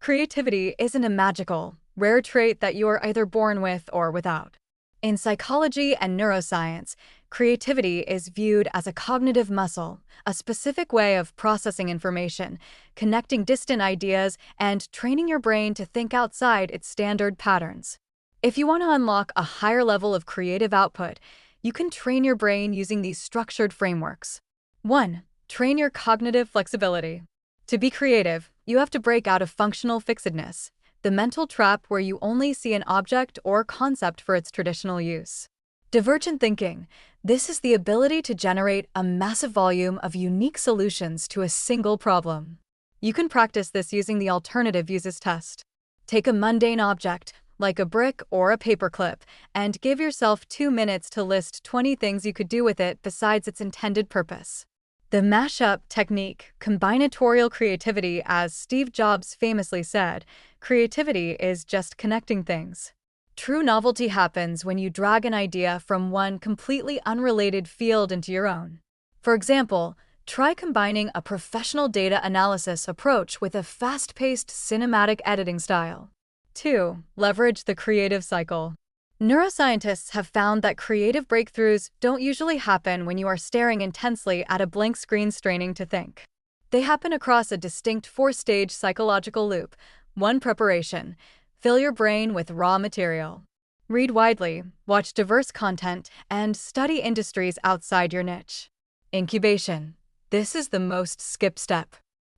Creativity isn't a magical, rare trait that you are either born with or without. In psychology and neuroscience, creativity is viewed as a cognitive muscle, a specific way of processing information, connecting distant ideas, and training your brain to think outside its standard patterns. If you want to unlock a higher level of creative output, you can train your brain using these structured frameworks. 1. Train your cognitive flexibility. To be creative, you have to break out of functional fixedness, the mental trap where you only see an object or concept for its traditional use. Divergent thinking. This is the ability to generate a massive volume of unique solutions to a single problem. You can practice this using the alternative uses test. Take a mundane object, like a brick or a paperclip, and give yourself 2 minutes to list 20 things you could do with it besides its intended purpose. The mashup technique, combinatorial creativity, as Steve Jobs famously said, creativity is just connecting things. True novelty happens when you drag an idea from one completely unrelated field into your own. For example, try combining a professional data analysis approach with a fast-paced cinematic editing style. 2. Leverage the creative cycle. Neuroscientists have found that creative breakthroughs don't usually happen when you are staring intensely at a blank screen straining to think. They happen across a distinct 4-stage psychological loop. 1. Preparation. Fill your brain with raw material. Read widely, watch diverse content, and study industries outside your niche. Incubation. This is the most skipped step.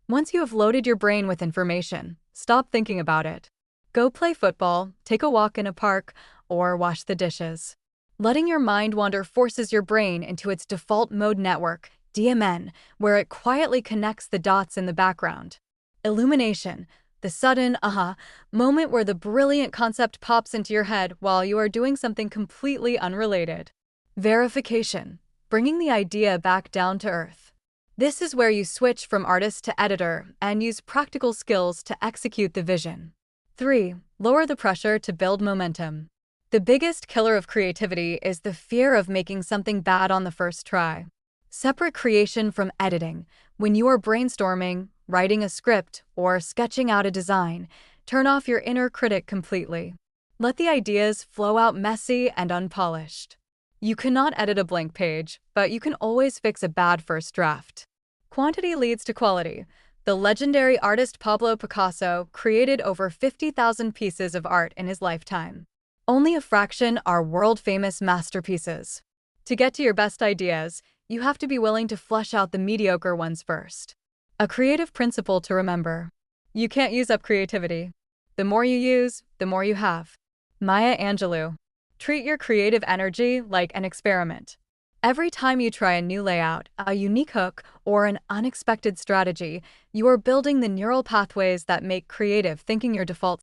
Once you have loaded your brain with information, stop thinking about it. Go play football, take a walk in a park, or wash the dishes. Letting your mind wander forces your brain into its default mode network, DMN, where it quietly connects the dots in the background. Illumination, the sudden aha moment where the brilliant concept pops into your head while you are doing something completely unrelated. Verification, bringing the idea back down to earth. This is where you switch from artist to editor and use practical skills to execute the vision. 3. Lower the pressure to build momentum. The biggest killer of creativity is the fear of making something bad on the first try. Separate creation from editing. When you are brainstorming, writing a script, or sketching out a design, turn off your inner critic completely. Let the ideas flow out messy and unpolished. You cannot edit a blank page, but you can always fix a bad first draft. Quantity leads to quality. The legendary artist Pablo Picasso created over 50,000 pieces of art in his lifetime. Only a fraction are world-famous masterpieces. To get to your best ideas, you have to be willing to flesh out the mediocre ones first. A creative principle to remember. You can't use up creativity. The more you use, the more you have. Maya Angelou. Treat your creative energy like an experiment. Every time you try a new layout, a unique hook, or an unexpected strategy, you are building the neural pathways that make creative thinking your default